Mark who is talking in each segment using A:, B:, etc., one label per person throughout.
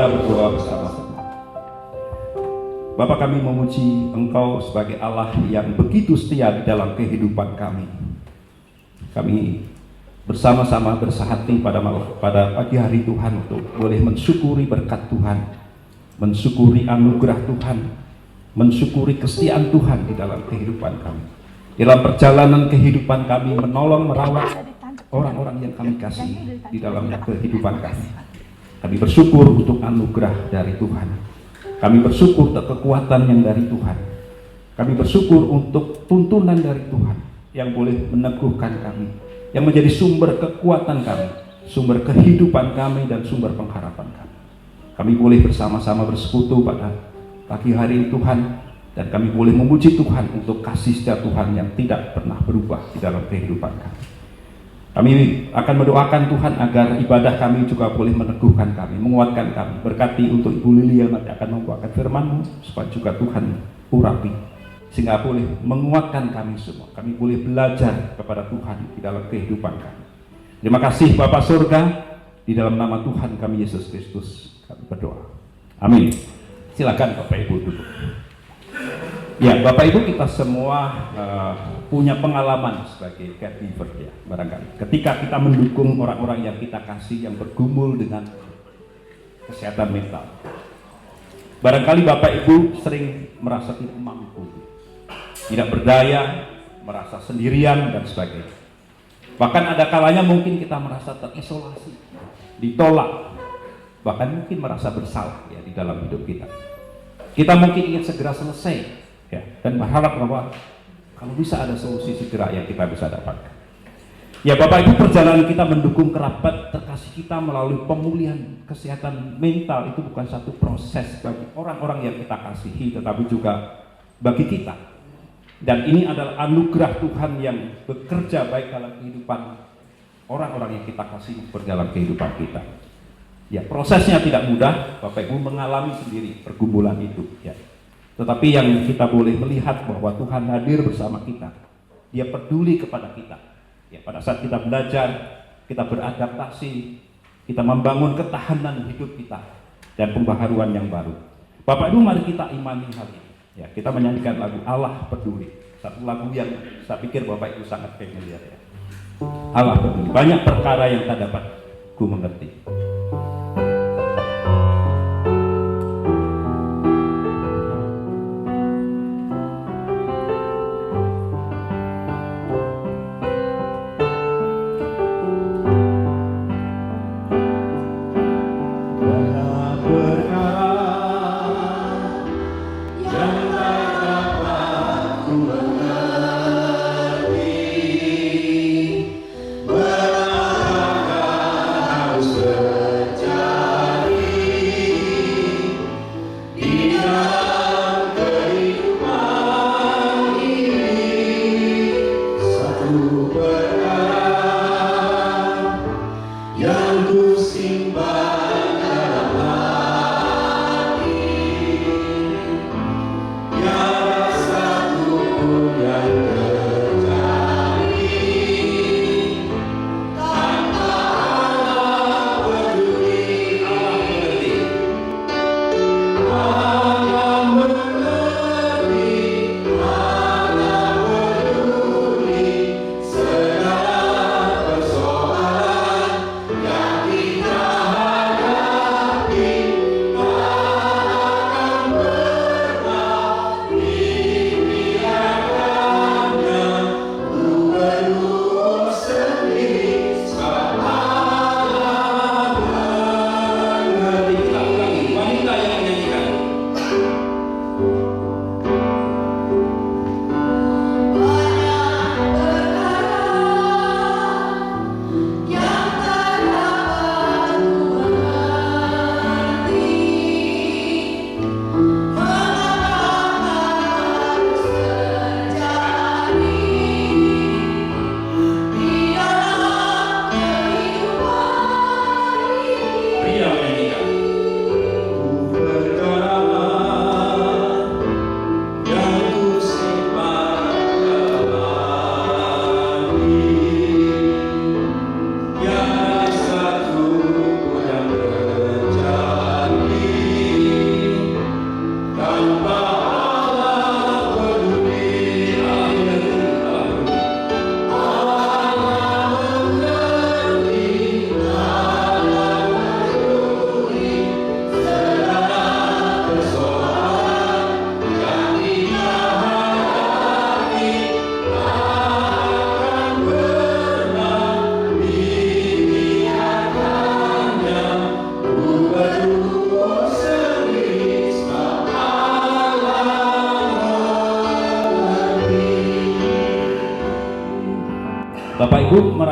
A: Saudara berdoa bersama-sama. Bapa, kami memuji Engkau sebagai Allah yang begitu setia di dalam kehidupan kami. Kami bersama-sama bersehati pada pagi hari Tuhan untuk boleh mensyukuri berkat Tuhan, mensyukuri anugerah Tuhan, mensyukuri kesetiaan Tuhan di dalam kehidupan kami. Dalam perjalanan kehidupan kami menolong merawat orang-orang yang kami kasihi di dalam kehidupan kami. Kami bersyukur untuk anugerah dari Tuhan. Kami bersyukur untuk kekuatan yang dari Tuhan. Kami bersyukur untuk tuntunan dari Tuhan yang boleh meneguhkan kami, yang menjadi sumber kekuatan kami, sumber kehidupan kami, dan sumber pengharapan kami. Kami boleh bersama-sama bersekutu pada pagi hari ini Tuhan, dan kami boleh memuji Tuhan untuk kasih setia Tuhan yang tidak pernah berubah di dalam kehidupan kami. Kami akan mendoakan Tuhan agar ibadah kami juga boleh meneguhkan kami, menguatkan kami. Berkati untuk Ibu Lili yang nanti akan membawakan firman-Mu, supaya juga Tuhan urapi, sehingga boleh menguatkan kami semua. Kami boleh belajar kepada Tuhan di dalam kehidupan kami. Terima kasih Bapa Surga, di dalam nama Tuhan kami Yesus Kristus kami berdoa. Amin. Silakan Bapak Ibu duduk. Ya, Bapak Ibu, kita semua punya pengalaman sebagai caregiver ya, barangkali. Ketika kita mendukung orang-orang yang kita kasih yang bergumul dengan kesehatan mental. Barangkali Bapak Ibu sering merasa tidak mampu, tidak berdaya, merasa sendirian dan sebagainya. Bahkan ada kalanya mungkin kita merasa terisolasi, ditolak, bahkan mungkin merasa bersalah ya di dalam hidup kita. Kita mungkin ingin segera selesai ya, dan berharap bahwa kalau bisa ada solusi segera yang kita bisa dapatkan. Ya Bapak Ibu, perjalanan kita mendukung kerabat terkasih kita melalui pemulihan kesehatan mental itu bukan satu proses bagi orang-orang yang kita kasihi, tetapi juga bagi kita. Dan ini adalah anugerah Tuhan yang bekerja baik dalam kehidupan orang-orang yang kita kasih berjalan kehidupan kita. Ya, prosesnya tidak mudah, Bapak Ibu mengalami sendiri pergumulan itu ya. Tetapi yang kita boleh melihat bahwa Tuhan hadir bersama kita. Dia peduli kepada kita. Ya, pada saat kita belajar, kita beradaptasi, kita membangun ketahanan hidup kita dan pembaharuan yang baru. Bapak Ibu, mari kita imani hal ini. Ya, kita menyanyikan lagu Allah Peduli. Satu lagu yang saya pikir Bapak Ibu sangat familiar ya. Allah peduli. Banyak perkara yang tak dapat ku mengerti.
B: Berangkat haus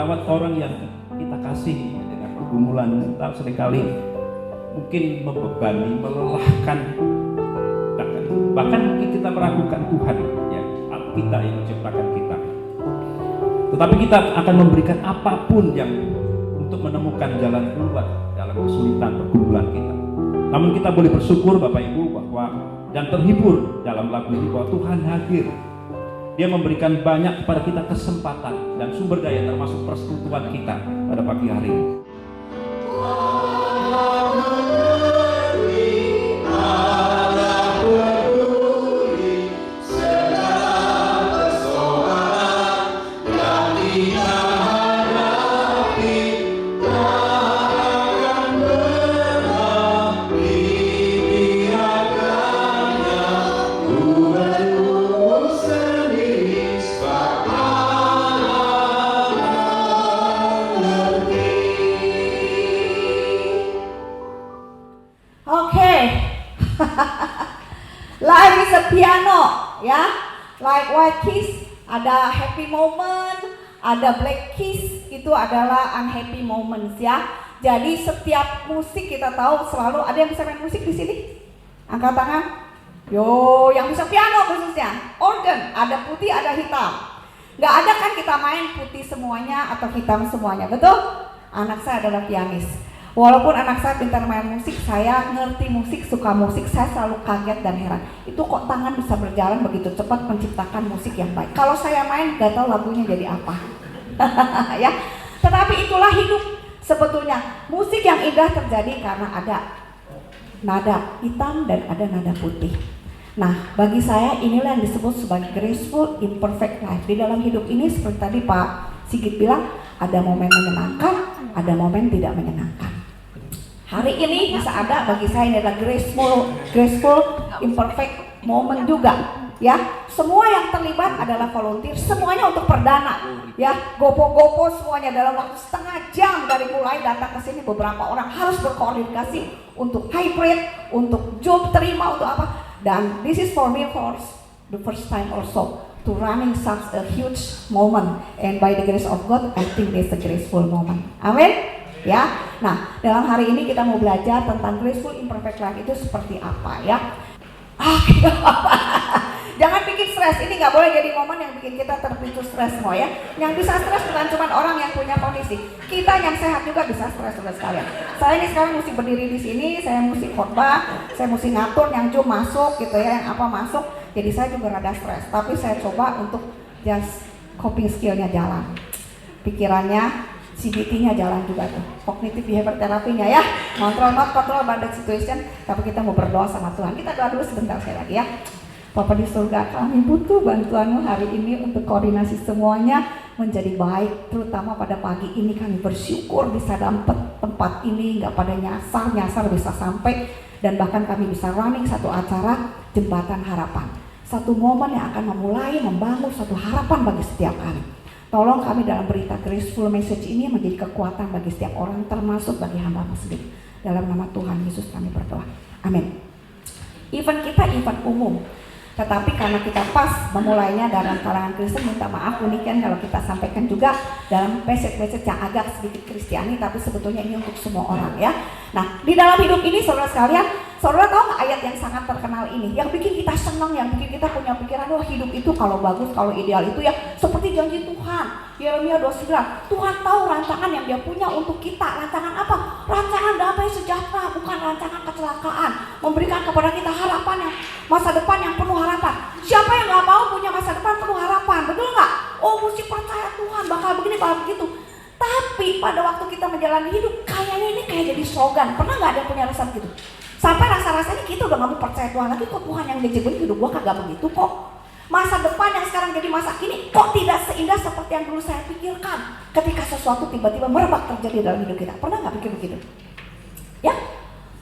A: merawat orang yang kita kasih dengan pergumulan mental seringkali mungkin membebani, melelahkan, bahkan mungkin kita meragukan Tuhan ya, kita yang menciptakan kita. Tetapi kita akan memberikan apapun yang untuk menemukan jalan keluar dalam kesulitan pergumulan kita. Namun kita boleh bersyukur Bapak Ibu bahwa dan terhibur dalam lagu ini bahwa Tuhan hadir. Dia memberikan banyak kepada kita kesempatan dan sumber daya termasuk persekutuan kita pada pagi hari ini.
B: Life is a piano, ya. Like white keys, ada happy moment, ada black keys, itu adalah unhappy moments, ya. Jadi setiap musik kita tahu selalu ada yang bisa main musik di sini. Angkat tangan. Yo, yang bisa piano khususnya, organ, ada putih, ada hitam. Gak ada kan kita main putih semuanya atau hitam semuanya, betul? Anak saya adalah pianis. Walaupun anak saya pintar main musik, saya ngerti musik, suka musik, saya selalu kaget dan heran. Itu kok tangan bisa berjalan begitu cepat menciptakan musik yang baik. Kalau saya main, gak tahu lagunya jadi apa. Ya, tetapi itulah hidup sebetulnya. Musik yang indah terjadi karena ada nada hitam dan ada nada putih. Nah, bagi saya inilah yang disebut sebagai graceful imperfect life. Di dalam hidup ini seperti tadi Pak Sigit bilang, ada momen menyenangkan, ada momen tidak menyenangkan. Hari ini bisa ada, bagi saya ini adalah graceful imperfect moment juga, ya. Semua yang terlibat adalah volunteer, semuanya untuk perdana, ya. Gopo-gopo semuanya dalam waktu setengah jam dari mulai datang ke sini, beberapa orang harus berkoordinasi untuk hybrid, untuk job terima, untuk apa. Dan this is for me for the first time also to running such a huge moment, and by the grace of God, I think it's a graceful moment. Amin. Ya, nah dalam hari ini kita mau belajar tentang graceful imperfect life itu seperti apa, ya. Jangan bikin stres, ini nggak boleh jadi momen yang bikin kita terpicu stres semua, ya. Yang bisa stres bukan cuma orang yang punya kondisi, kita yang sehat juga bisa stres sekalian. Saya ini sekarang mesti berdiri di sini, saya mesti khotbah, saya mesti ngatur yang Zoom masuk gitu ya, yang apa masuk. Jadi saya juga rada stres, tapi saya coba untuk just coping skillnya jalan, pikirannya, CBT-nya jalan juga tuh, cognitive behavior terapinya, ya. Not control by the situation, tapi kita mau berdoa sama Tuhan. Kita doa dulu sebentar sekali lagi, ya. Bapa di surga, kami butuh bantuan-Mu hari ini untuk koordinasi semuanya menjadi baik, terutama pada pagi ini kami bersyukur bisa dapat tempat ini, nggak pada nyasar bisa sampai, dan bahkan kami bisa running satu acara Jembatan Harapan, satu momen yang akan memulai membangun satu harapan bagi setiap kami. Tolong kami dalam berita graceful message ini menjadi kekuatan bagi setiap orang, termasuk bagi hamba-Mu sendiri. Dalam nama Tuhan Yesus kami berdoa, amin. Event kita event umum, tetapi karena kita pas memulainya dalam kalangan Kristen, minta maaf demikian kalau kita sampaikan juga dalam message-message yang agak sedikit Kristiani, tapi sebetulnya ini untuk semua orang, ya. Nah, di dalam hidup ini saudara sekalian, saudara tahu nggak ayat yang sangat terkenal ini, yang bikin kita senang, yang bikin kita punya pikiran, wah hidup itu kalau bagus, kalau ideal itu ya seperti janji Tuhan. Yeremia 29, Tuhan tahu rancangan yang Dia punya untuk kita. Rancangan apa? Rancangan damai sejahtera, bukan rancangan kecelakaan. Memberikan kepada kita harapan yang masa depan yang penuh harapan. Siapa yang nggak mau punya masa depan penuh harapan? Betul nggak? Oh, mesti percaya Tuhan bakal begini, bakal begitu. Tapi pada waktu kita menjalani hidup, kayaknya ini kayak jadi slogan. Pernah nggak ada punya rasa begitu? Sampai rasa-rasanya kita udah nggak mau percaya Tuhan lagi, kok Tuhan yang dijebak hidup gua kagak begitu kok. Masa depan yang sekarang jadi masa kini kok tidak seindah seperti yang dulu saya pikirkan. Ketika sesuatu tiba-tiba merebak terjadi dalam hidup kita, pernah nggak pikir begitu? Ya,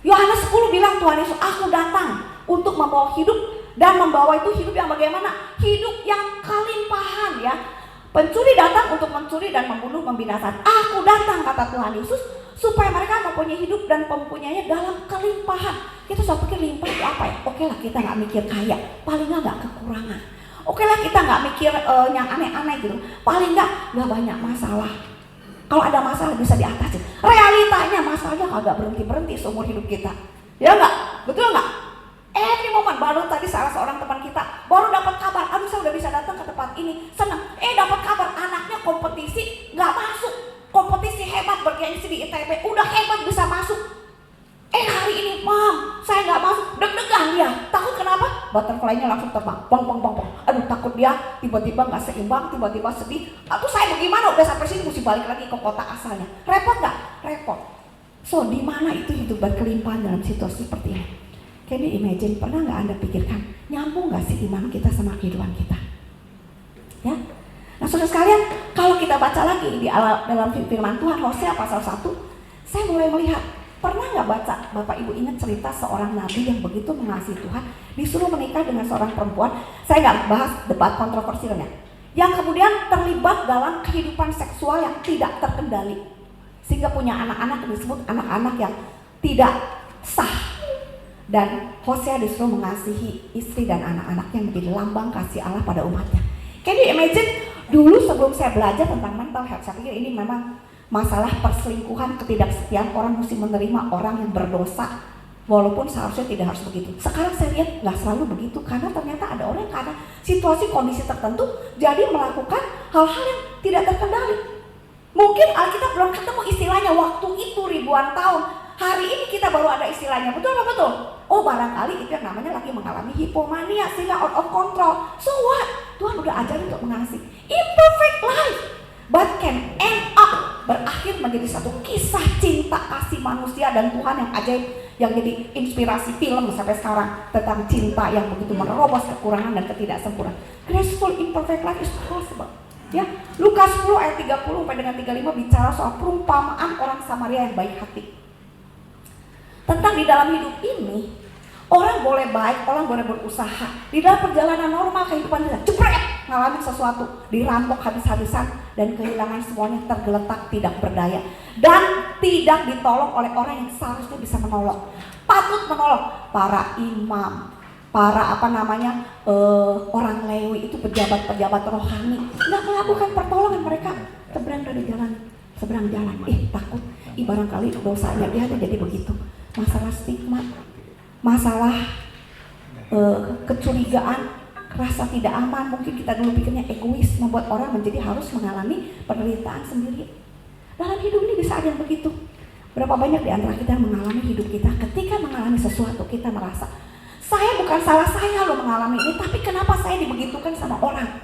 B: Yohanes 10 bilang Tuhan Yesus, aku datang untuk membawa hidup, dan membawa itu hidup yang bagaimana? Hidup yang kelimpahan, ya. Pencuri datang untuk mencuri dan membunuh, membinasakan. Aku datang, kata Tuhan Yesus, supaya mereka mempunyai hidup dan mempunyainya dalam kelimpahan. Kita selalu pikir limpah itu apa ya? Oke lah, kita nggak mikir kaya, paling nggak kekurangan. Oke lah, kita nggak mikir yang aneh-aneh gitu, paling nggak banyak masalah. Kalau ada masalah bisa diatasi. Realitanya masalahnya kagak berhenti-berhenti seumur hidup kita. Ya enggak? Betul enggak? Every moment, baru tadi salah seorang teman kita baru dapat kabar, aduh saya udah bisa datang ke tempat ini, senang. Dapat kabar anaknya kompetisi nggak masuk, kompetisi hebat bergengsi di ITB, udah hebat bisa masuk. Hari ini mam, saya nggak masuk, deg-degan dia, takut kenapa? Butterfly-nya langsung terbang, bang. Aduh takut dia tiba-tiba nggak seimbang, tiba-tiba sedih. Aduh saya bagaimana? Udah sampai sini mesti balik lagi ke kota asalnya. Repot nggak? Repot. So di mana itu hidup berkelimpahan dalam situasi seperti ini? Can you imagine? Pernah nggak Anda pikirkan nyambung nggak sih iman kita sama kehidupan kita? Ya. Nah saudara sekalian, kalau kita baca lagi di dalam firman Tuhan Hosea pasal 1, saya mulai melihat, pernah nggak baca, Bapak Ibu ingat cerita seorang nabi yang begitu mengasihi Tuhan, disuruh menikah dengan seorang perempuan, saya nggak bahas debat kontroversialnya, yang kemudian terlibat dalam kehidupan seksual yang tidak terkendali, sehingga punya anak-anak yang disebut anak-anak yang tidak sah. Dan Hosea disuruh mengasihi istri dan anak-anaknya menjadi lambang kasih Allah pada umatnya. Can you imagine? Dulu sebelum saya belajar tentang mental health, saya pikir ini memang masalah perselingkuhan, ketidaksetiaan, orang mesti menerima orang yang berdosa, walaupun seharusnya tidak harus begitu. Sekarang saya lihat nggak selalu begitu, karena ternyata ada orang yang karena situasi kondisi tertentu jadi melakukan hal-hal yang tidak terkendali. Mungkin Alkitab belum ketemu istilahnya waktu itu ribuan tahun. Hari ini kita baru ada istilahnya, betul apa betul? Oh barangkali itu yang namanya lagi mengalami hipomania sehingga out of control. So what? Tuhan udah ajarin untuk mengasihi. Imperfect life, but can end up berakhir menjadi satu kisah cinta kasih manusia dan Tuhan yang ajaib, yang jadi inspirasi film sampai sekarang tentang cinta yang begitu menerobos kekurangan dan ketidaksempurnaan. Graceful imperfect life is possible. Ya, Lukas 10 ayat 30 sampai dengan 35 bicara soal perumpamaan orang Samaria yang baik hati. Tentang di dalam hidup ini, orang boleh baik, orang boleh berusaha. Di dalam perjalanan normal kehidupan kita, jepret, ngalamin sesuatu, dirampok habis-habisan, dan kehilangan semuanya, tergeletak, tidak berdaya. Dan tidak ditolong oleh orang yang seharusnya bisa menolong. Patut menolong para imam, para orang Lewi, itu pejabat-pejabat rohani. Nggak melakukan pertolongan, mereka seberang jalan. Takut, barangkali dosanya dia jadi begitu. Masalah stigma, masalah kecurigaan, rasa tidak aman, mungkin kita dulu pikirnya egois, membuat orang menjadi harus mengalami penderitaan sendiri. Dalam hidup ini bisa ada yang begitu. Berapa banyak di antara kita yang mengalami hidup kita, ketika mengalami sesuatu kita merasa, saya bukan salah saya loh mengalami ini, tapi kenapa saya dibegitukan sama orang?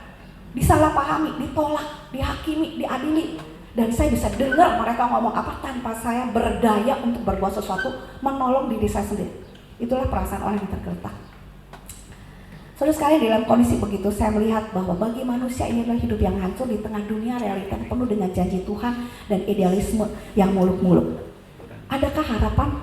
B: Disalahpahami, ditolak, dihakimi, diadili. Dan saya bisa dengar mereka ngomong apa tanpa saya berdaya untuk berbuat sesuatu, menolong diri saya sendiri. Itulah perasaan orang yang tergeletak. Saudara sekalian, dalam kondisi begitu saya melihat bahwa bagi manusia ini adalah hidup yang hancur di tengah dunia realita yang penuh dengan janji Tuhan dan idealisme yang muluk-muluk. Adakah harapan?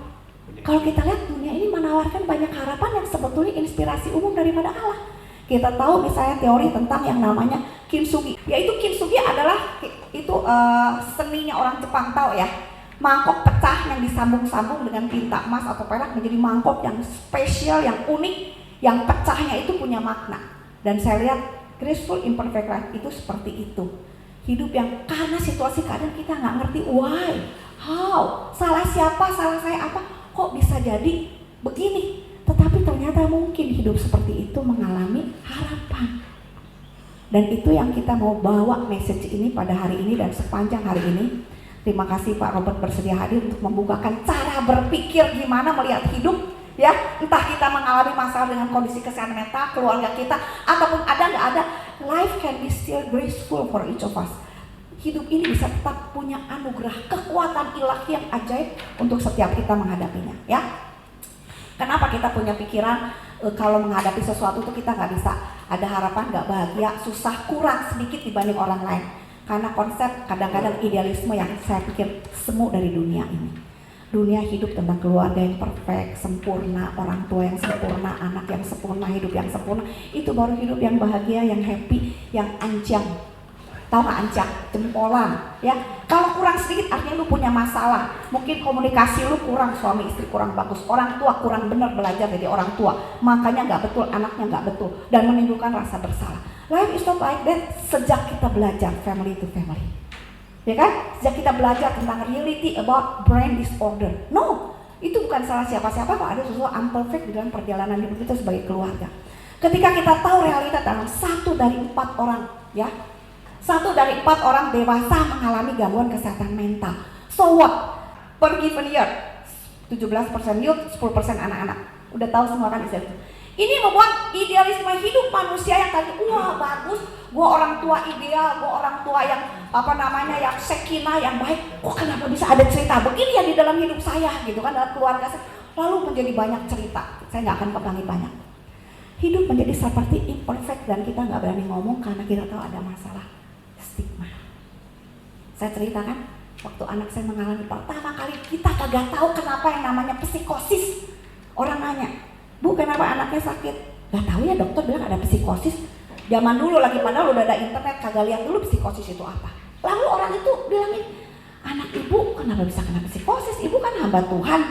B: Kalau kita lihat dunia ini menawarkan banyak harapan yang sebetulnya inspirasi umum daripada Allah. Kita tahu misalnya teori tentang yang namanya kintsugi, yaitu kintsugi adalah seninya orang Jepang, tahu ya, mangkok pecah yang disambung-sambung dengan tinta emas atau perak menjadi mangkok yang spesial, yang unik, yang pecahnya itu punya makna. Dan saya lihat graceful imperfect life itu seperti itu, hidup yang karena situasi keadaan kita nggak ngerti why, how, salah siapa, salah saya apa, kok bisa jadi begini. Tetapi ternyata mungkin hidup seperti itu mengalami harapan. Dan itu yang kita mau bawa message ini pada hari ini dan sepanjang hari ini. Terima kasih Pak Robert bersedia hadir untuk membukakan cara berpikir gimana melihat hidup. Ya, entah kita mengalami masalah dengan kondisi kesehatan mental, keluarga kita, ataupun ada nggak ada, life can be still graceful for each of us. Hidup ini bisa tetap punya anugerah, kekuatan ilahi yang ajaib untuk setiap kita menghadapinya. Ya. Kenapa kita punya pikiran kalau menghadapi sesuatu itu kita nggak bisa ada harapan, nggak bahagia, susah, kurang sedikit dibanding orang lain. Karena konsep kadang-kadang idealisme yang saya pikir semu dari dunia ini. Dunia hidup tentang keluarga yang perfect, sempurna, orang tua yang sempurna, anak yang sempurna, hidup yang sempurna. Itu baru hidup yang bahagia, yang happy, yang ancang. Tahu nggak ancang? Jempolan, ya. Kalau kurang sedikit artinya lu punya masalah. Mungkin komunikasi lu kurang, suami istri kurang bagus, orang tua kurang benar belajar jadi orang tua, makanya nggak betul, anaknya nggak betul, dan menimbulkan rasa bersalah. Life is not like that sejak kita belajar family to family. Ya kan? Sejak kita belajar tentang reality about brain disorder. No, itu bukan salah siapa-siapa kok, ada sesuatu imperfect di dalam perjalanan hidup kita sebagai keluarga. Ketika kita tahu realita dalam 1 dari 4 orang, ya, 1 dari 4 orang dewasa mengalami gangguan kesehatan mental. So what? Per given year, 17% youth, 10% anak-anak. Udah tahu semua kan istilah itu. Ini membuat idealisme hidup manusia yang tadi, wah bagus, gua orang tua ideal, gua orang tua yang yang sekinah, yang baik. Kok kenapa bisa ada cerita begini ya di dalam hidup saya gitu kan, dalam keluarga saya. Lalu menjadi banyak cerita. Saya nggak akan pegangi banyak. Hidup menjadi seperti imperfect dan kita nggak berani ngomong karena kita tahu ada masalah stigma. Saya ceritakan waktu anak saya mengalami pertama kali, kita kagak tahu kenapa yang namanya psikosis. Orang nanya, Bu, kenapa anaknya sakit? Gak tahu ya, dokter bilang ada psikosis. Zaman dulu lagi, padahal udah ada internet, kagak lihat dulu psikosis itu apa. Lalu orang itu bilangin, anak ibu kenapa bisa kena psikosis? Ibu kan hamba Tuhan.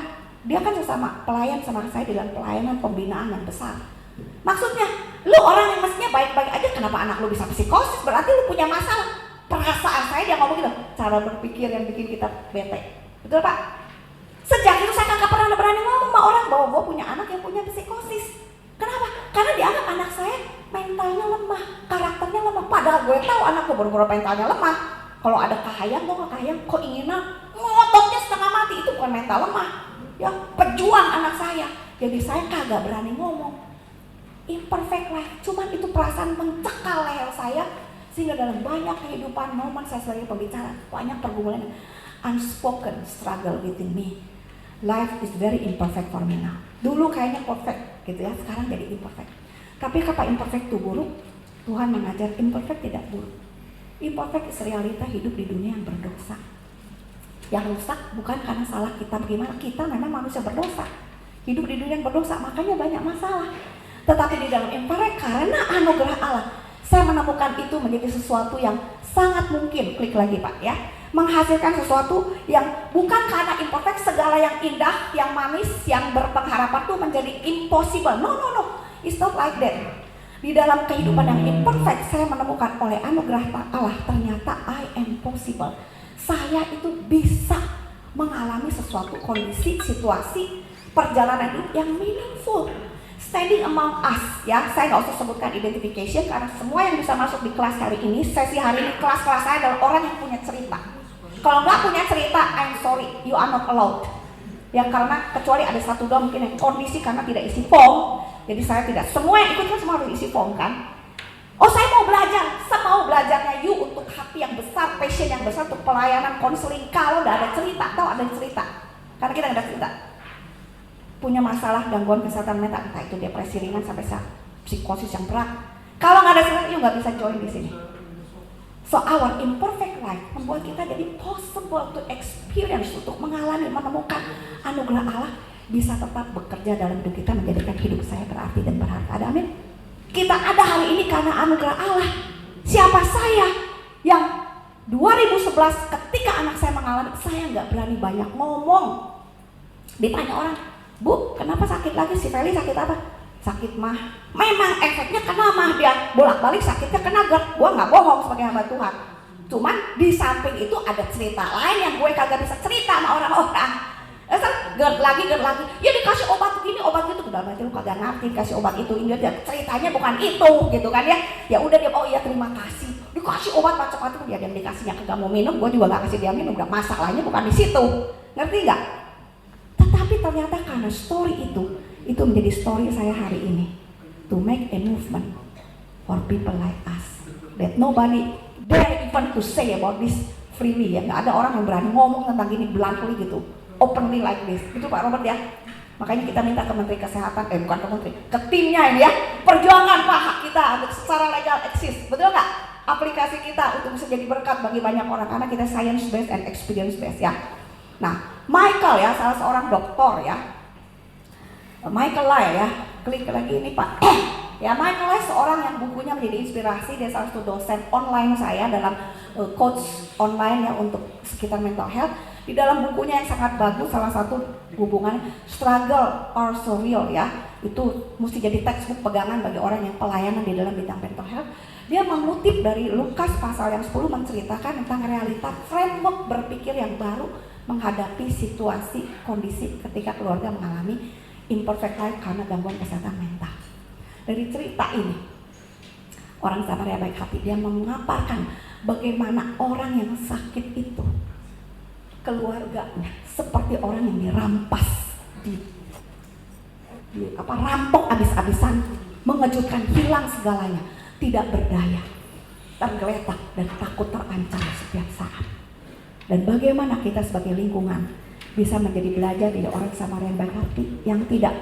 B: Dia kan sesama pelayan sama saya di dalam pelayanan pembinaan yang besar. Maksudnya, lu orang yang mestinya baik-baik aja, kenapa anak lu bisa psikosis? Berarti lu punya masalah. Perasaan saya dia ngomong gitu, cara berpikir yang bikin kita bete. Betul Pak? Sejak itu saya kagak pernah berani ngomong sama orang bahwa gue punya anak yang punya psikosis. Kenapa? Karena dianggap anak saya mentalnya lemah, karakternya lemah. Padahal gue tahu anak gue baru-baru mentalnya lemah. Kalau ada kahayang, gue gak kahayang, kok inginan ngototnya setengah mati, itu bukan mental lemah. Ya, pejuang anak saya. Jadi saya kagak berani ngomong. Imperfect life, cuman itu perasaan mencekal leher saya. Sehingga dalam banyak kehidupan momen saya sebagai pembicara, banyak pergumulan unspoken struggle within me. Life is very imperfect for me now. Dulu kayaknya perfect gitu ya, sekarang jadi imperfect. Tapi apa imperfect itu buruk? Tuhan mengajar imperfect tidak buruk. Imperfect is realita hidup di dunia yang berdosa. Yang rusak bukan karena salah kita bagaimana, kita memang manusia berdosa. Hidup di dunia yang berdosa, makanya banyak masalah. Tetapi di dalam imperfect, karena anugerah Allah, saya menemukan itu menjadi sesuatu yang sangat mungkin, klik lagi Pak ya, menghasilkan sesuatu yang bukan karena imperfect, segala yang indah, yang manis, yang berpengharapan itu menjadi impossible. No, it's not like that. Di dalam kehidupan yang imperfect, saya menemukan oleh anugerah Allah, ternyata I am possible. Saya itu bisa mengalami sesuatu kondisi, situasi, perjalanan hidup yang meaningful. Standing among us, ya, saya nggak usah sebutkan identification karena semua yang bisa masuk di kelas hari ini, sesi hari ini, kelas-kelas saya adalah orang yang punya cerita. Kalau nggak punya cerita, I'm sorry, you are not allowed. Ya karena kecuali ada 1-2 mungkin yang kondisi karena tidak isi form, jadi saya tidak. Semua yang ikut kan semua harus isi form kan? Oh saya mau belajar, semau belajarnya you untuk hati yang besar, passion yang besar untuk pelayanan konseling. Kalau nggak ada cerita, tahu ada cerita, karena kita nggak ada cerita. Punya masalah gangguan kesehatan mental, entah itu depresi ringan sampai psikosis yang berat. Kalau nggak ada cerita, you nggak bisa join di sini. So our imperfect life membuat kita jadi possible to experience, untuk mengalami, menemukan anugerah Allah bisa tetap bekerja dalam hidup kita, menjadikan hidup saya berarti dan berharga. Ada amin? Kita ada hari ini karena anugerah Allah. Siapa saya yang 2011 ketika anak saya mengalami, saya nggak berani banyak ngomong. Ditanya orang, Bu, kenapa sakit lagi? Si Feli sakit apa? Sakit mah. Memang efeknya kena mah, dia bolak-balik sakitnya kena GERD. Gua nggak bohong sebagai hamba Tuhan. Cuman di samping itu ada cerita lain yang gue kagak bisa cerita sama orang-orang. GERD lagi. Ya dikasih obat begini, obat gitu. Udah berarti lu kagak ngerti kasih obat itu. Ini ceritanya bukan itu, gitu kan ya. Ya udah dia, oh iya terima kasih. Dikasih obat macam-macam, dia dikasihnya kagak mau minum. Gue juga nggak kasih dia minum. Udah masalahnya bukan di situ. Ngerti nggak? Tetapi ternyata karena story itu menjadi story saya hari ini, to make a movement for people like us that nobody dare even to say about this freely, ya nggak ada orang yang berani ngomong tentang gini bluntly gitu, openly like this. Itu Pak Robert ya. Makanya kita minta ke Menteri Kesehatan, bukan ke Menteri, ke timnya ini ya, perjuangan Pak hak kita untuk secara legal eksis, betul nggak? Aplikasi kita untuk bisa jadi berkat bagi banyak orang karena kita science based and experience based ya. Nah, Michael ya, salah seorang dokter ya, Michael Lai ya, klik lagi ini Pak. Ya Michael Lai seorang yang bukunya menjadi inspirasi, dia salah satu dosen online saya dalam coach online ya untuk sekitar mental health. Di dalam bukunya yang sangat bagus, salah satu hubungan struggle or so real ya, itu mesti jadi textbook pegangan bagi orang yang pelayanan di dalam bidang mental health. Dia mengutip dari Lukas pasal yang 10 menceritakan tentang realita framework berpikir yang baru menghadapi situasi, kondisi ketika keluarga mengalami imperfect life karena gangguan kesehatan mental. Dari cerita ini, orang Samaria baik hati, dia memaparkan bagaimana orang yang sakit itu, keluarganya seperti orang yang dirampas, rampok habis-habisan, mengejutkan, hilang segalanya, tidak berdaya, tergeletak dan takut terancam setiap saat. Dan bagaimana kita sebagai lingkungan bisa menjadi belajar dari orang Samaria yang baik hati, yang tidak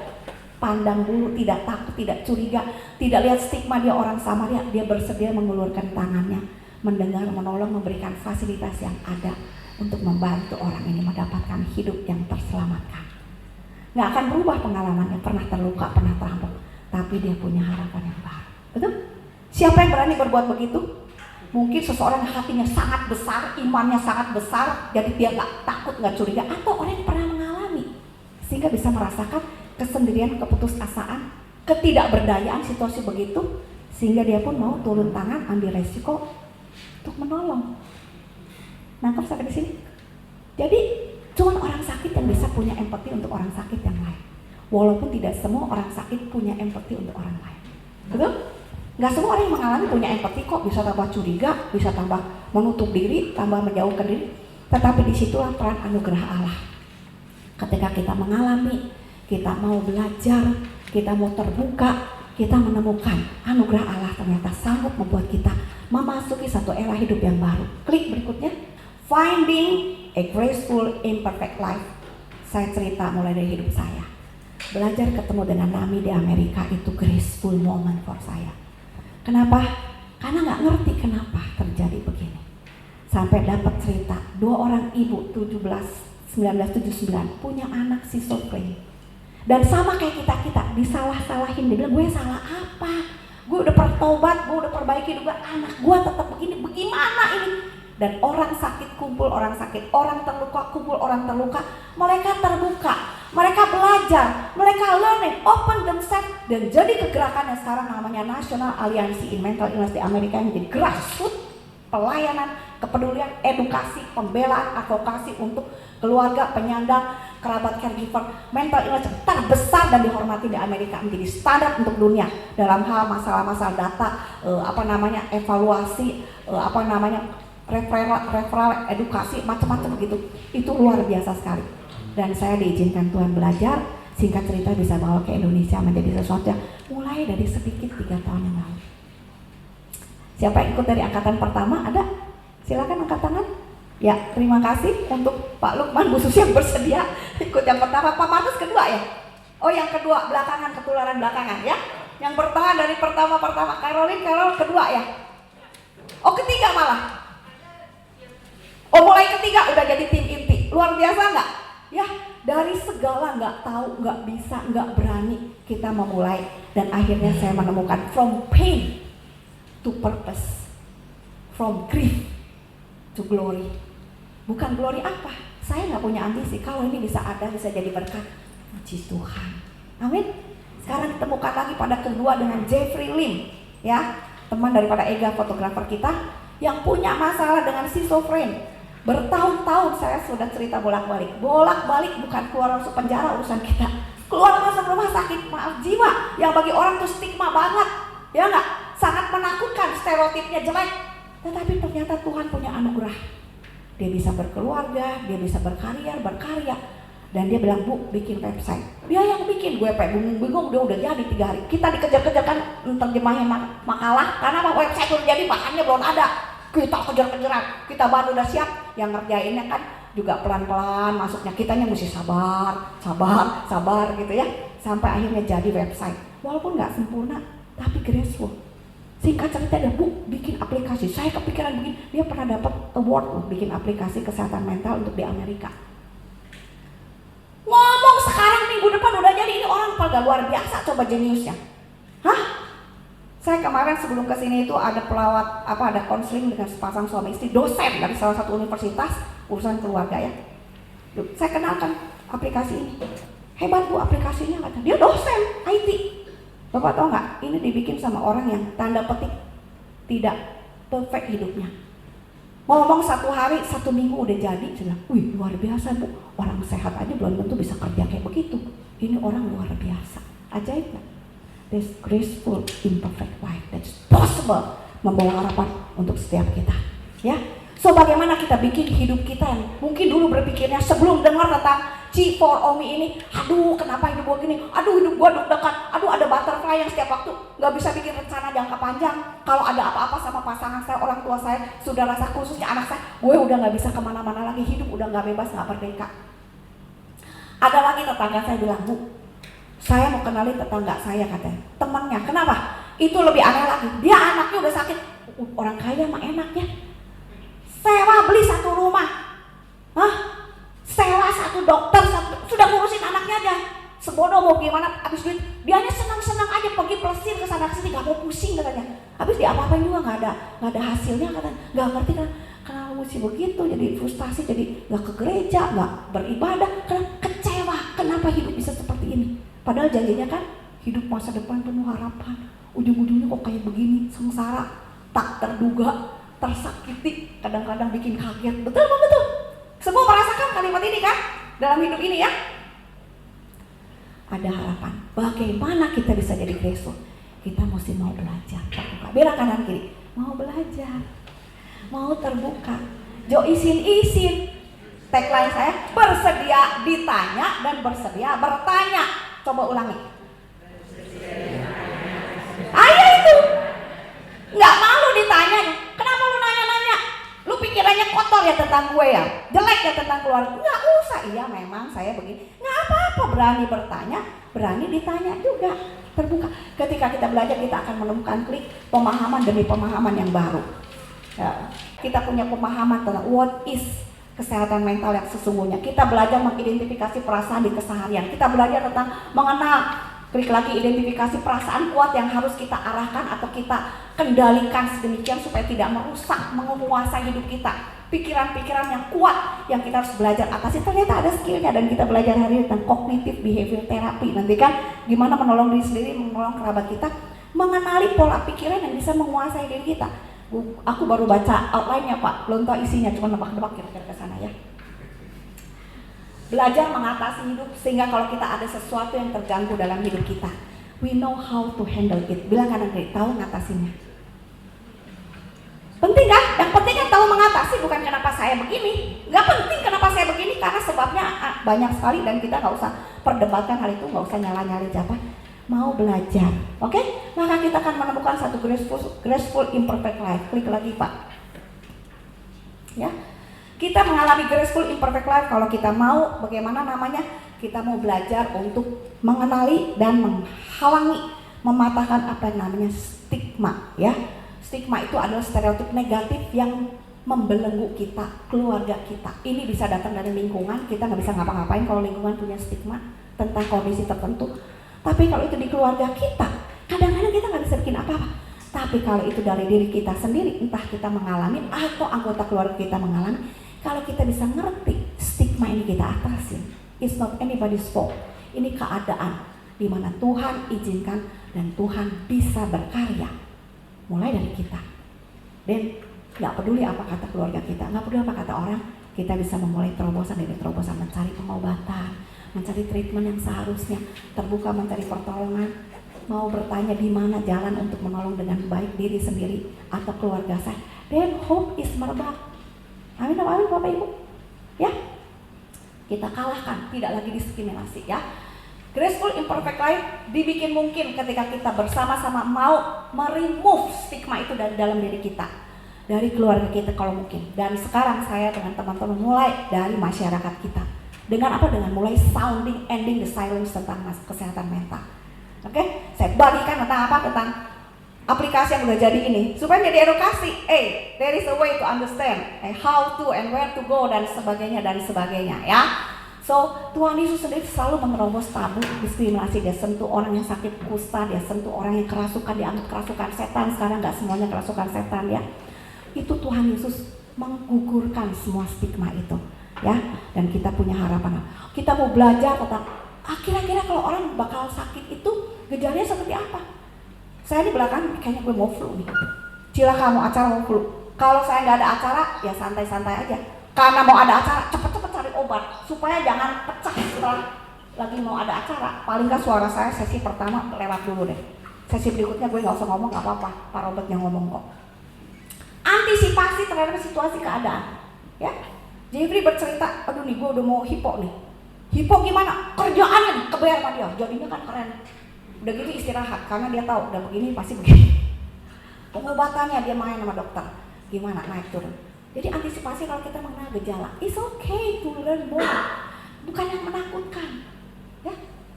B: pandang bulu, tidak takut, tidak curiga, tidak lihat stigma dia orang Samaria. Dia bersedia mengulurkan tangannya, mendengar, menolong, memberikan fasilitas yang ada untuk membantu orang ini mendapatkan hidup yang terselamatkan. Gak akan berubah pengalamannya, pernah terluka, pernah terampok, tapi dia punya harapan yang baru. Betul? Siapa yang berani berbuat begitu? Mungkin seseorang yang hatinya sangat besar, imannya sangat besar, jadi dia gak takut, gak curiga, atau orang yang pernah mengalami sehingga bisa merasakan kesendirian, keputusasaan, ketidakberdayaan situasi begitu, sehingga dia pun mau turun tangan, ambil resiko untuk menolong. Nangkep sampai di sini? Jadi cuma orang sakit yang bisa punya empati untuk orang sakit yang lain, walaupun tidak semua orang sakit punya empati untuk orang lain. Betul? Gak semua orang yang mengalami punya empati kok, bisa tambah curiga, bisa tambah menutup diri, tambah menjauhkan diri. Tetapi disitulah peran anugerah Allah. Ketika kita mengalami, kita mau belajar, kita mau terbuka, kita menemukan anugerah Allah ternyata sanggup membuat kita memasuki satu era hidup yang baru. Klik berikutnya, Finding a Graceful Imperfect Life. Saya cerita mulai dari hidup saya. Belajar ketemu dengan Nami di Amerika itu graceful moment for saya. Kenapa? Karena gak ngerti kenapa terjadi begini. Sampai dapat cerita, 2 orang ibu 1979 punya anak schizophrenia. Dan sama kayak kita disalah-salahin, dia bilang gue salah apa? Gue udah bertobat, gue udah perbaiki juga, anak gue tetap begini, bagaimana ini? Dan orang sakit kumpul orang sakit, orang terluka kumpul orang terluka, mereka terbuka, mereka belajar, mereka learning, open themselves, dan jadi kegerakan yang sekarang namanya National Alliance in Mental Illness di Amerika yang menjadi grassroots pelayanan, kepedulian, edukasi, pembelaan, advokasi untuk keluarga, penyandang, kerabat, caregiver, mental illness terbesar dan dihormati di Amerika, menjadi standar untuk dunia dalam hal masalah-masalah data, evaluasi, referral, edukasi, macam-macam begitu. Itu luar biasa sekali. Dan saya diizinkan Tuhan belajar, singkat cerita bisa bawa ke Indonesia menjadi sesuatu yang mulai dari sedikit 3 tahun yang lalu. Siapa yang ikut dari angkatan pertama? Ada? Silakan angkat tangan. Ya, terima kasih untuk Pak Lukman khusus yang bersedia ikut yang pertama. Pak Manus kedua ya? Oh yang kedua, belakangan, ketularan belakangan ya? Yang bertahan dari pertama. Carol kedua ya? Oh ketiga malah? Oh mulai ketiga udah jadi tim inti. Luar biasa nggak? Ya, dari segala nggak tahu, nggak bisa, nggak berani kita memulai. Dan akhirnya saya menemukan from pain to purpose, from grief to glory. Bukan glory apa? Saya nggak punya ambisi. Kalau ini bisa ada, bisa jadi berkat, puji Tuhan. Amin. Sekarang ditemukan lagi pada kedua dengan Jeffrey Lim, ya, teman daripada Ega, fotografer kita, yang punya masalah dengan schizophrenia. Bertahun-tahun saya sudah cerita bolak-balik bukan keluar masuk penjara urusan kita, keluar masuk rumah sakit maaf jiwa yang bagi orang tuh stigma banget, ya nggak, sangat menakutkan, stereotipnya jelek. Tetapi ternyata Tuhan punya anugerah, dia bisa berkeluarga, dia bisa berkarya, dan dia bilang, Bu, bikin website. Dia yang bikin, gue bingung, dia udah jadi 3 hari. Kita dikejar-kejar kan terjemahin makalah, karena website udah jadi, bahannya belum ada. Kita kejar-kejaran, kita baru udah siap, yang ngerjainnya kan juga pelan-pelan masuknya, kitanya mesti sabar gitu ya, sampai akhirnya jadi website. Walaupun nggak sempurna, tapi graceful. Singkat cerita ada, Bu, bikin aplikasi. Saya kepikiran begini, dia pernah dapat award loh, bikin aplikasi kesehatan mental untuk di Amerika. Ngomong sekarang minggu depan udah jadi, ini orang pada luar biasa, coba jeniusnya. Hah? Saya kemarin sebelum kesini itu ada pelawat, ada konseling dengan sepasang suami istri, dosen dari salah satu universitas, urusan keluarga ya. Saya kenalkan aplikasi ini. Hebat Bu aplikasinya, kata dia dosen IT. Bapak tahu nggak? Ini dibikin sama orang yang tanda petik tidak perfect hidupnya. Ngomong 1 hari, 1 minggu udah jadi, saya bilang, wih luar biasa Bu, orang sehat aja belum tentu bisa kerja kayak begitu. Ini orang luar biasa, ajaib gak? This graceful imperfect life that's possible, membawa harapan untuk setiap kita. Ya, so bagaimana kita bikin hidup kita yang mungkin dulu berpikirnya sebelum dengar tentang C4OMI ini, aduh kenapa hidup gua gini, aduh hidup gua deg-degan, aduh ada butterfly yang setiap waktu nggak bisa bikin rencana jangka panjang. Kalau ada apa-apa sama pasangan saya, orang tua saya, saudara saya, khususnya anak saya, gue udah nggak bisa kemana-mana lagi, hidup udah nggak bebas, nggak merdeka. Ada lagi tetangga saya bilang, Bu, saya mau kenalin tetangga saya katanya, temannya, kenapa? Itu lebih aneh lagi, dia anaknya udah sakit, orang kaya mah enaknya, sewa beli 1 rumah, sewa 1 dokter, sudah ngurusin anaknya aja, sebodoh mau gimana, habis duit, dianya senang-senang aja pergi plesir ke sana sini, gak mau pusing katanya, habis dia apa-apain juga nggak ada hasilnya katanya, nggak ngerti kan, kenapa mesti begitu, jadi frustasi, jadi nggak ke gereja, nggak beribadah, karena kecewa, kenapa hidup bisa seperti ini, padahal janjinya kan hidup masa depan penuh harapan, ujung-ujungnya kok kayak begini, sengsara, tak terduga, tersakiti, kadang-kadang bikin kaget, betul apa betul? Semua merasakan kalimat ini kan dalam hidup ini ya. Ada harapan. Bagaimana kita bisa jadi graceful? Kita mesti mau belajar. Terbuka. Bela kanan kiri. Mau belajar, mau terbuka. Jo isin. Tagline saya, bersedia ditanya dan bersedia bertanya. Coba ulangi. Ayo itu. Nggak malu ditanya. Kenapa lu nanya-nanya? Lu pikirannya kotor ya tentang gue ya? Jelek ya tentang keluarga? Nggak usah, iya memang saya begini. Nggak apa-apa, berani bertanya, berani ditanya juga. Terbuka. Ketika kita belajar, kita akan menemukan klik pemahaman demi pemahaman yang baru. Ya, kita punya pemahaman tentang what is kesehatan mental yang sesungguhnya. Kita belajar mengidentifikasi perasaan di keseharian. Kita belajar tentang mengenal, klik lagi, identifikasi perasaan kuat yang harus kita arahkan atau kita kendalikan sedemikian supaya tidak merusak, menguasai hidup kita. Pikiran-pikiran yang kuat yang kita harus belajar atasi, ternyata ada skillnya, dan kita belajar hari ini tentang cognitive behavior therapy. Nanti kan gimana menolong diri sendiri, menolong kerabat kita, mengenali pola pikiran yang bisa menguasai diri kita. Aku baru baca outline-nya Pak, belum tahu isinya, cuma nebak-nebak kira-kira ke sana ya. Belajar mengatasi hidup sehingga kalau kita ada sesuatu yang terganggu dalam hidup kita, we know how to handle it. Bilang kanan kiri, tahu ngatasinya. Penting kan? Yang penting kan tahu mengatasi, bukan kenapa saya begini. Gak penting kenapa saya begini, karena sebabnya banyak sekali dan kita gak usah perdebatkan hal itu, gak usah nyala-nyali siapa. Mau belajar, oke? Maka kita akan menemukan satu graceful imperfect life. Klik lagi Pak. Ya. Kita mengalami graceful imperfect life kalau kita mau, bagaimana namanya, kita mau belajar untuk mengenali dan menghalangi, mematahkan apa yang namanya stigma ya. Stigma itu adalah stereotip negatif yang membelenggu kita, keluarga kita. Ini bisa datang dari lingkungan, kita nggak bisa ngapa-ngapain kalau lingkungan punya stigma tentang kondisi tertentu. Tapi kalau itu di keluarga kita, kadang-kadang kita nggak bisa bikin apa-apa. Tapi kalau itu dari diri kita sendiri, entah kita mengalami atau anggota keluarga kita mengalami, kalau kita bisa ngerti stigma ini kita atasin. It's not anybody's fault. Ini keadaan di mana Tuhan izinkan dan Tuhan bisa berkarya mulai dari kita. Dan nggak peduli apa kata keluarga kita, nggak peduli apa kata orang, kita bisa memulai terobosan dari terobosan, mencari pengobatan, mencari treatment yang seharusnya, terbuka mencari pertolongan, mau bertanya di mana jalan untuk menolong dengan baik diri sendiri atau keluarga saya. Then hope is merebak. Amin, amin Bapak Ibu. Ya, kita kalahkan, tidak lagi diskriminasi ya. Graceful imperfect life dibikin mungkin ketika kita bersama-sama mau meremove stigma itu dari dalam diri kita, dari keluarga kita kalau mungkin. Dan sekarang saya dengan teman-teman mulai dari masyarakat kita. Dengan apa? Dengan mulai sounding, ending the silence tentang kesehatan mental. Oke, saya bagikan tentang apa? Tentang aplikasi yang udah jadi ini supaya jadi edukasi. There is a way to understand how to and where to go dan sebagainya ya. So Tuhan Yesus sendiri selalu menerobos tabu diskriminasi. Dia sentuh orang yang sakit kusta, dia sentuh orang yang kerasukan, dianggap kerasukan setan. Sekarang nggak semuanya kerasukan setan ya. Itu Tuhan Yesus menggugurkan semua stigma itu ya. Dan kita punya harapan. Kita mau belajar tentang kira-kira kalau orang bakal sakit itu gejalanya seperti apa. Saya di belakang kayaknya gue mau flu nih. Silakan mau acara mau flu. Kalau saya nggak ada acara, ya santai-santai aja. Karena mau ada acara, cepet-cepet cari obat supaya jangan pecah setelah lagi mau ada acara. Paling nggak suara saya sesi pertama lewat dulu deh. Sesi berikutnya gue nggak usah ngomong, nggak apa-apa. Pak Robert yang ngomong kok. Antisipasi terhadap situasi keadaan, ya. Jeffrey bercerita, aduh nih gue udah mau hipo nih. Hipo gimana? Kerjaannya kebayar sama dia, jadinya kan keren. Udah gitu istirahat, karena dia tahu udah begini pasti begini. Pengobatannya dia main sama dokter, gimana naik turun. Jadi antisipasi kalau kita mengenal gejala, it's okay to learn more, bukan yang menakutkan. Ya,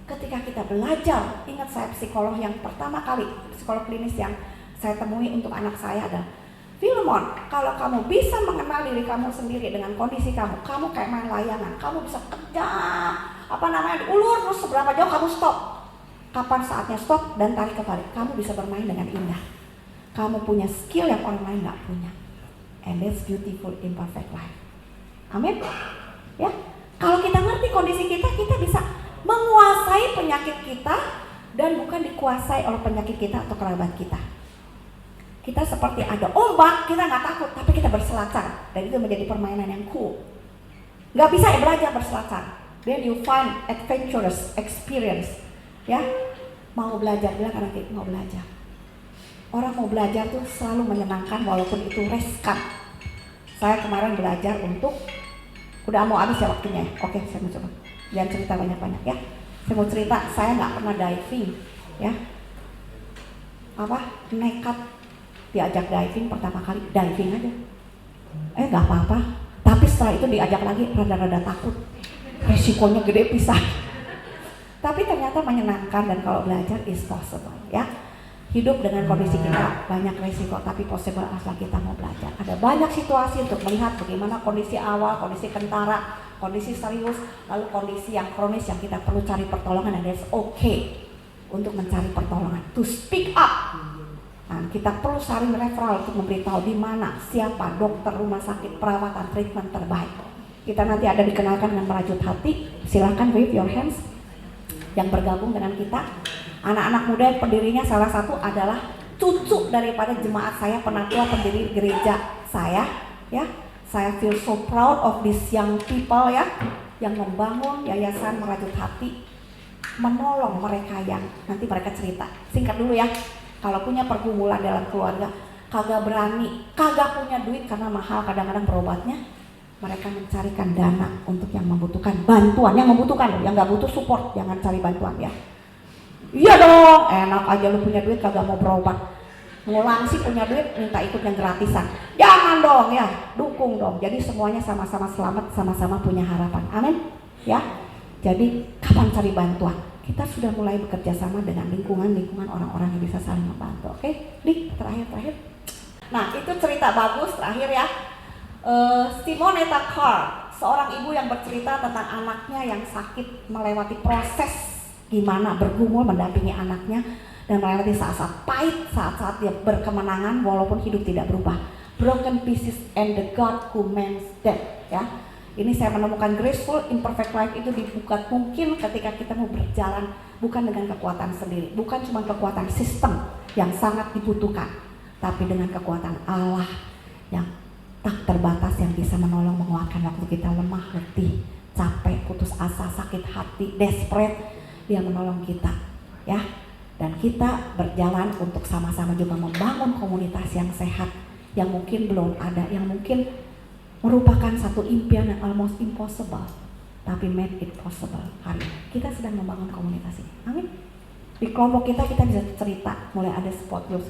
B: ketika kita belajar, ingat saya psikolog yang pertama kali, psikolog klinis yang saya temui untuk anak saya adalah Philemon, kalau kamu bisa mengenal diri kamu sendiri dengan kondisi kamu, kamu kayak main layangan, kamu bisa kejar, diulur terus seberapa jauh kamu stop. Kapan saatnya stop dan tarik kembali, kamu bisa bermain dengan indah. Kamu punya skill yang orang lain nggak punya. And that's beautiful imperfect life. Amin. Ya, kalau kita ngerti kondisi kita, kita bisa menguasai penyakit kita dan bukan dikuasai oleh penyakit kita atau kerabat kita. Kita seperti ada ombak, kita nggak takut, tapi kita berselancar, dan itu menjadi permainan yang cool. Nggak bisa ya belajar berselancar. Then you find adventurous experience. Ya, mau belajar, bilang anak kita mau belajar. Orang mau belajar tuh selalu menyenangkan walaupun itu riskan. Saya kemarin belajar untuk, udah mau habis ya waktunya. Oke, saya mau coba. Jangan cerita banyak-banyak ya. Saya mau cerita, saya nggak pernah diving, ya. Nekat diajak diving pertama kali, diving aja. Nggak apa-apa. Tapi setelah itu diajak lagi, rada-rada takut. Resikonya gede pisan. Tapi ternyata menyenangkan dan kalau belajar is possible, ya. Hidup dengan kondisi kita banyak resiko, tapi possible asal kita mau belajar. Ada banyak situasi untuk melihat bagaimana kondisi awal, kondisi kentara, kondisi serius, lalu kondisi yang kronis yang kita perlu cari pertolongan, dan that's okay untuk mencari pertolongan. To speak up. Nah, kita perlu saling referral untuk memberitahu di mana, siapa, dokter, rumah sakit, perawatan, treatment terbaik. Kita nanti ada dikenalkan dengan merajut hati. Silahkan wave your hands yang bergabung dengan kita. Anak-anak muda yang pendirinya salah satu adalah cucu daripada jemaat saya, penatua pendiri gereja saya, ya. Saya feel so proud of these young people, ya, yang membangun yayasan merajut hati, menolong mereka yang nanti mereka cerita. Singkat dulu ya, kalau punya pergumulan dalam keluarga, kagak berani, kagak punya duit karena mahal kadang-kadang berobatnya, mereka mencarikan dana untuk yang membutuhkan bantuan, yang membutuhkan, yang nggak butuh support, jangan cari bantuan ya. Iya dong, enak aja lu punya duit kagak mau berobat. Ngulang sih punya duit minta ikut yang gratisan. Jangan dong ya, dukung dong. Jadi semuanya sama-sama selamat, sama-sama punya harapan. Amin. Ya. Jadi kapan cari bantuan? Kita sudah mulai bekerja sama dengan lingkungan orang-orang yang bisa saling membantu. Oke, Dik, terakhir. Nah, itu cerita bagus terakhir ya. Simonetta Carr, seorang ibu yang bercerita tentang anaknya yang sakit, melewati proses gimana bergumul mendampingi anaknya dan melewati saat-saat pahit, saat-saat dia berkemenangan walaupun hidup tidak berubah. Broken pieces and the God who mends them, ya. Ini saya menemukan graceful imperfect life itu dibuka mungkin ketika kita mau berjalan bukan dengan kekuatan sendiri, bukan cuma kekuatan sistem yang sangat dibutuhkan, tapi dengan kekuatan Allah yang tak terbatas yang bisa menolong menguatkan waktu kita lemah, letih, capek, putus asa, sakit hati, desperate. Dia menolong kita, ya. Dan kita berjalan untuk sama-sama juga membangun komunitas yang sehat, yang mungkin belum ada, yang mungkin merupakan satu impian yang almost impossible, tapi made it possible hari ini. Kita sedang membangun komunitas ini. Amin. Di kelompok kita bisa cerita, mulai ada support group.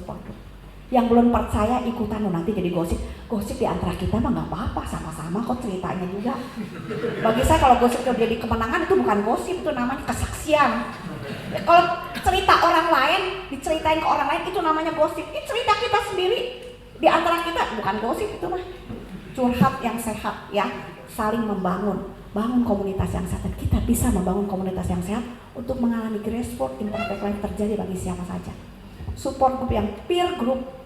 B: Yang belum percaya ikutan loh, nanti jadi gosip di antara kita mah nggak apa-apa, sama-sama kok ceritanya juga. Bagi saya kalau gosip jadi kemenangan itu bukan gosip, itu namanya kesaksian. Kalau cerita orang lain diceritain ke orang lain itu namanya gosip. Ini cerita kita sendiri di antara kita bukan gosip, itu mah curhat yang sehat, ya. Saling membangun, bangun komunitas yang sehat. Dan kita bisa membangun komunitas yang sehat untuk mengalami graceful imperfect life terjadi bagi siapa saja. Support group yang peer group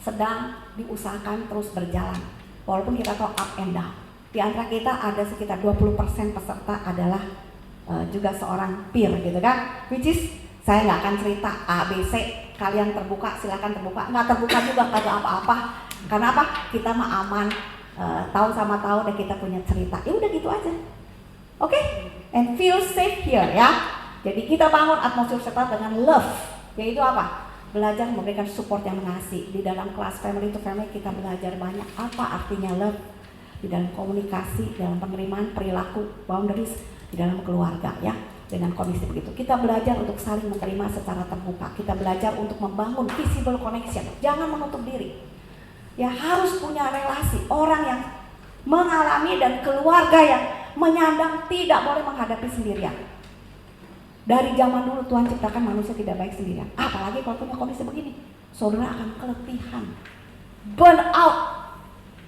B: sedang diusahakan terus berjalan walaupun kita tahu up and down. Di antara kita ada sekitar 20% peserta adalah juga seorang peer gitu kan, which is saya nggak akan cerita A, B, C kalian terbuka, silakan terbuka. Nggak terbuka juga kagak apa-apa. Karena apa? Kita mah aman, tahu sama tahu dan kita punya cerita. Ya udah gitu aja. Oke? And feel safe here ya. Jadi kita bangun atmosfer sehat dengan love. Yaitu apa? Belajar memberikan support yang mengasihi. Di dalam kelas family to family kita belajar banyak apa artinya love. Di dalam komunikasi, dalam penerimaan, perilaku, boundaries, di dalam keluarga ya. Dengan kondisi begitu, kita belajar untuk saling menerima secara terbuka. Kita belajar untuk membangun visible connection. Jangan menutup diri. Ya harus punya relasi. Orang yang mengalami dan keluarga yang menyandang tidak boleh menghadapi sendirian. Dari zaman dulu Tuhan ciptakan manusia tidak baik sendirian. Apalagi kalau punya kondisi begini, saudara akan keletihan, burn out,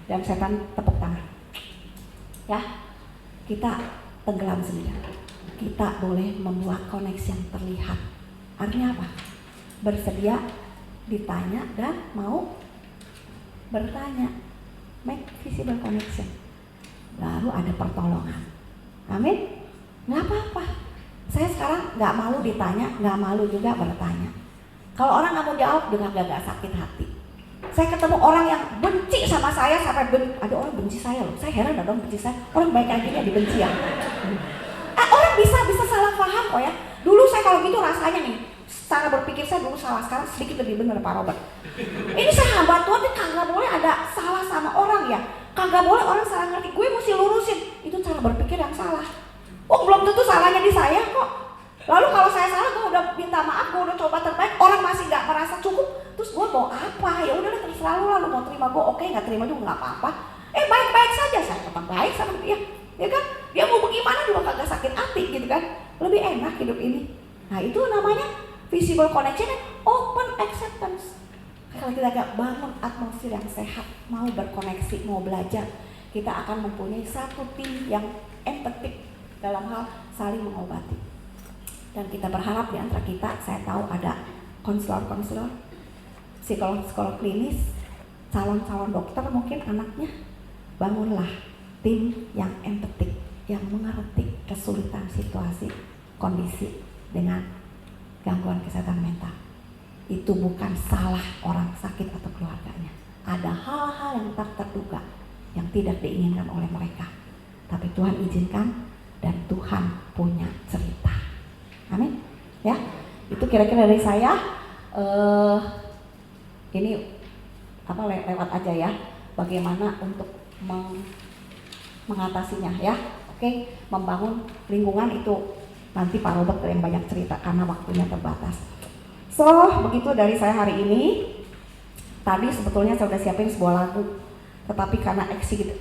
B: dan setan tepuk tangan. Ya, kita tenggelam sendirian. Kita boleh membuat koneksi yang terlihat. Artinya apa? Bersedia ditanya dan mau bertanya. Make visible connection. Lalu ada pertolongan. Amin. Nggak apa-apa. Saya sekarang nggak malu ditanya, nggak malu juga bertanya. Kalau orang nggak mau jawab juga nggak sakit hati. Saya ketemu orang yang benci sama saya sampai ada orang benci saya loh. Saya heran ada orang benci saya. Orang baik aja dibenci ya. Orang bisa salah paham kok ya. Dulu saya kalau gitu rasanya nih, cara berpikir saya dulu salah, sekarang sedikit lebih benar Pak Robert. Ini saya hamba Tuhan, dia kagak boleh ada salah sama orang ya. Kagak boleh orang salah ngerti, gue mesti lurusin. Itu cara berpikir yang salah. Oh belum tentu salahnya di saya kok. Lalu kalau saya salah, gue udah minta maaf, gue udah coba terbaik, orang masih gak merasa cukup. Terus gue mau apa? Ya udah terserah lu lah, lu mau terima gue, oke, gak terima juga gak apa-apa. Baik-baik saja, saya tetap baik sama dia. Ya kan? Dia mau bagaimana juga kagak sakit hati gitu kan. Lebih enak hidup ini. Nah itu namanya visible connection and open acceptance. Kalau kita agak bangun atmosfer yang sehat, mau berkoneksi, mau belajar, kita akan mempunyai satu tim yang empatik dalam hal saling mengobati. Dan kita berharap di antara kita, saya tahu ada konselor-konselor, psikolog-psikolog klinis, calon-calon dokter mungkin anaknya, bangunlah tim yang empatik, yang mengerti kesulitan situasi, kondisi dengan gangguan kesehatan mental. Itu bukan salah orang sakit atau keluarganya. Ada hal-hal yang tak terduga yang tidak diinginkan oleh mereka. Tapi Tuhan izinkan dan Tuhan punya cerita. Amin. Ya, itu kira-kira dari saya. Ini lewat aja ya. Bagaimana untuk mengatasinya ya. Oke, membangun lingkungan itu nanti Pak Robert yang banyak cerita karena waktunya terbatas. So, begitu dari saya hari ini. Tadi sebetulnya saya udah siapin sebuah lagu, tetapi karena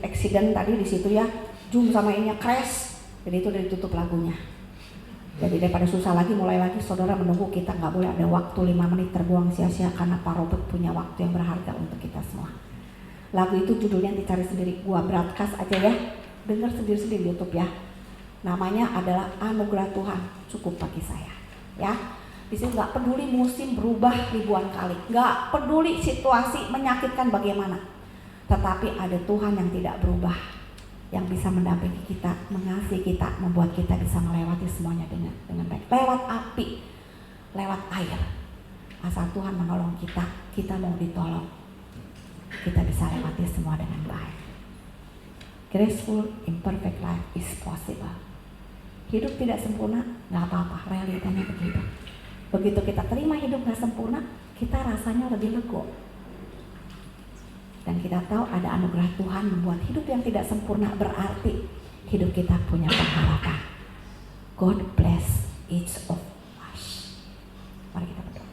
B: accident tadi di situ ya, Zoom sama ininya crash, jadi itu udah ditutup lagunya. Jadi daripada susah lagi, mulai lagi saudara menunggu, kita nggak boleh ada waktu 5 menit terbuang sia-sia karena Pak Robert punya waktu yang berharga untuk kita semua. Lagu itu judulnya dicari sendiri, gua broadcast aja ya, dengar sendiri-sendiri di YouTube ya. Namanya adalah Anugerah Tuhan Cukup Bagi Saya. Ya, di sini nggak peduli musim berubah ribuan kali, nggak peduli situasi menyakitkan bagaimana, tetapi ada Tuhan yang tidak berubah, yang bisa mendampingi kita, mengasihi kita, membuat kita bisa melewati semuanya dengan baik. Lewat api, lewat air, asal Tuhan menolong kita, kita mau ditolong, kita bisa lewati semua dengan baik. Graceful, imperfect life is possible. Hidup tidak sempurna, nggak apa-apa, realitanya begitu. Begitu kita terima hidup gak sempurna, kita rasanya lebih lega. Dan kita tahu ada anugerah Tuhan membuat hidup yang tidak sempurna, berarti hidup kita punya pengharapan. God bless each of us. Mari kita berdoa.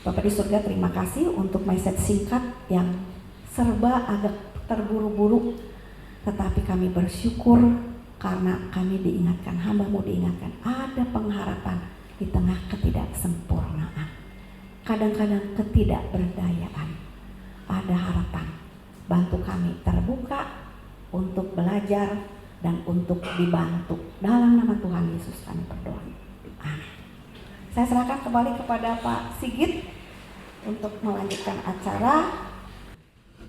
B: Bapak di surga, terima kasih untuk message singkat yang serba agak terburu-buru, tetapi kami bersyukur karena kami diingatkan, hamba-Mu diingatkan, ada pengharapan di tengah ketidaksempurnaan, kadang-kadang ketidakberdayaan. Ada harapan. Bantu kami terbuka untuk belajar dan untuk dibantu. Dalam nama Tuhan Yesus kami berdoa. Amin. Saya serahkan kembali kepada Pak Sigit untuk melanjutkan acara.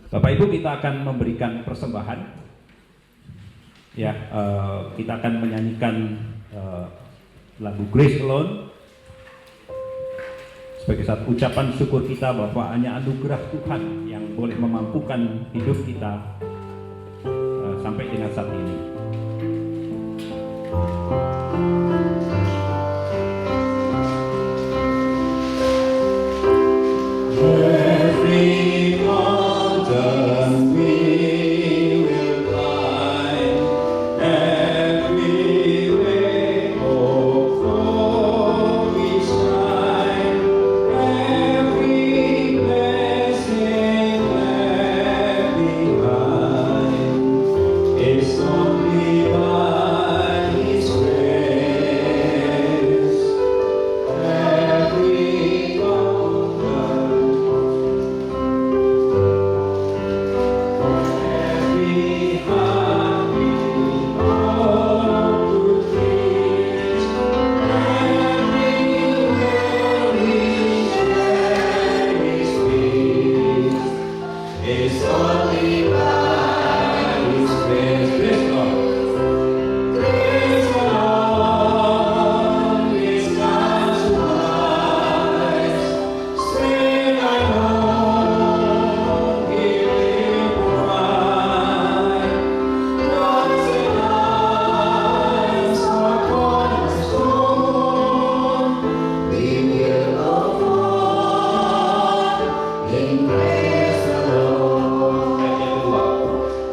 A: Bapak Ibu, kita akan memberikan persembahan. Ya, kita akan menyanyikan lagu Grace Alone. sebagai satu ucapan syukur kita bahwa hanya anugerah Tuhan yang boleh memampukan hidup kita sampai dengan saat ini. Every mountain we will climb, every way before we shine, every blessing left behind is only by His grace. Every mountain, every heart we long to reach, everywhere we share His peace, is only by His grace. Praise God. Grace alone is not suffice. Strength I know He will provide. God's eyes are cornerstone. We will go forth in grace alone. Every loving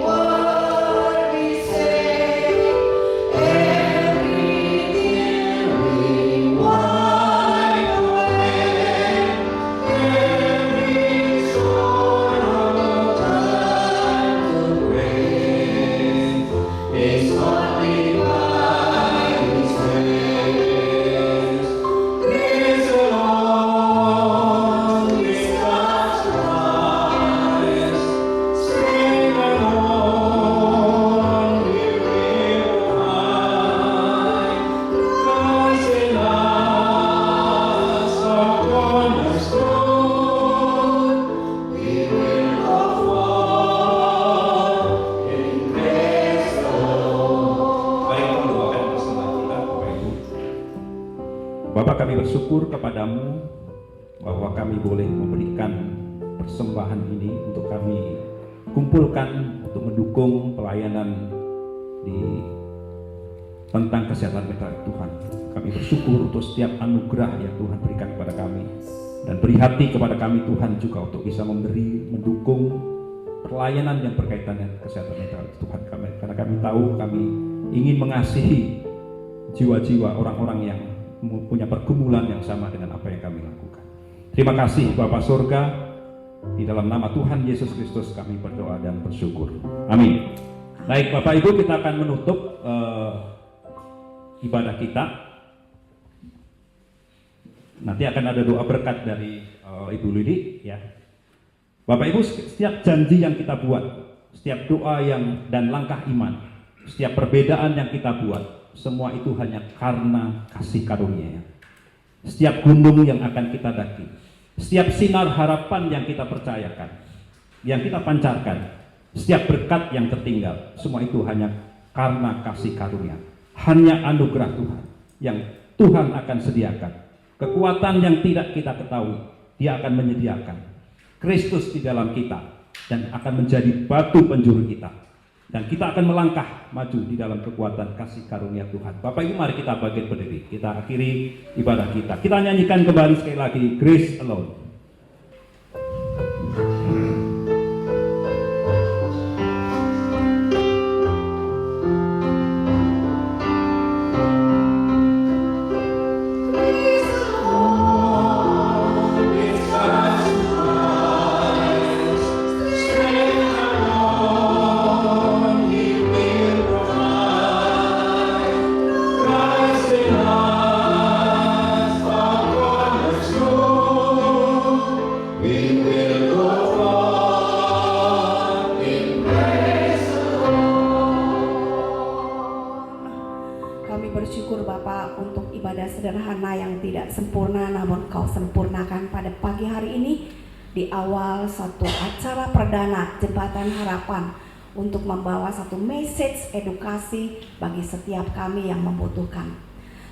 A: word we say, every tear we wipe away, every sorrow turn to grace, is only by His grace. Grace alone is God's prize. Strength alone we will find. God's in us our cornerstone. We will go forth in grace alone. Mari kita doakan bersama kita, Bapak Ibu. Bapak, kami bersyukur kepadamu bahwa kami boleh memberikan persembahan ini untuk kami kumpulkan untuk mendukung pelayanan di tentang kesehatan mental Tuhan. Kami bersyukur untuk setiap anugerah yang Tuhan berikan kepada kami, dan beri hati kepada kami Tuhan juga untuk bisa memberi, mendukung pelayanan yang berkaitan dengan kesehatan mental Tuhan kami, karena kami tahu kami ingin mengasihi jiwa-jiwa orang-orang yang punya pergumulan yang sama dengan apa yang kami lakukan. Terima kasih Bapa Surga, di dalam nama Tuhan Yesus Kristus kami berdoa dan bersyukur. Amin. Baik Bapak Ibu, kita akan menutup ibadah kita. Nanti akan ada doa berkat dari Ibu Lili, ya. Bapak Ibu, setiap janji yang kita buat, setiap doa yang dan langkah iman, setiap perbedaan yang kita buat, semua itu hanya karena kasih karunia. Setiap gunung yang akan kita daki, setiap sinar harapan yang kita percayakan, yang kita pancarkan, setiap berkat yang tertinggal, semua itu hanya karena kasih karunia. Hanya anugerah Tuhan yang Tuhan akan sediakan. Kekuatan yang tidak kita ketahui, Dia akan menyediakan. Kristus di dalam kita dan akan menjadi batu penjuru kita. Dan kita akan melangkah maju di dalam kekuatan kasih karunia Tuhan. Bapak Ibu, mari kita bangkit berdiri. Kita akhiri ibadah kita. Kita nyanyikan kembali sekali lagi Grace Alone.
B: Sederhana yang tidak sempurna, namun Kau sempurnakan pada pagi hari ini di awal satu acara perdana Jembatan Harapan untuk membawa satu message edukasi bagi setiap kami yang membutuhkan.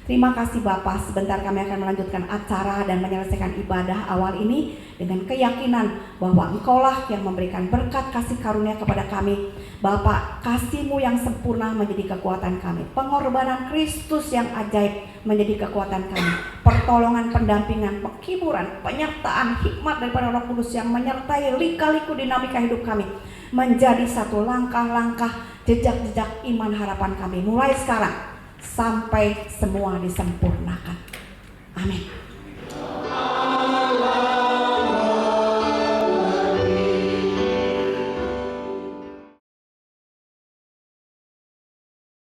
B: Terima kasih Bapak, sebentar kami akan melanjutkan acara dan menyelesaikan ibadah awal ini dengan keyakinan bahwa Engkaulah yang memberikan berkat kasih karunia kepada kami. Bapak, kasih-Mu yang sempurna menjadi kekuatan kami. Pengorbanan Kristus yang ajaib menjadi kekuatan kami. Pertolongan, pendampingan, penghiburan, penyertaan, hikmat daripada Roh Kudus yang menyertai lika-liku dinamika hidup kami menjadi satu langkah-langkah jejak-jejak iman harapan kami mulai sekarang sampai semua disempurnakan. Amin.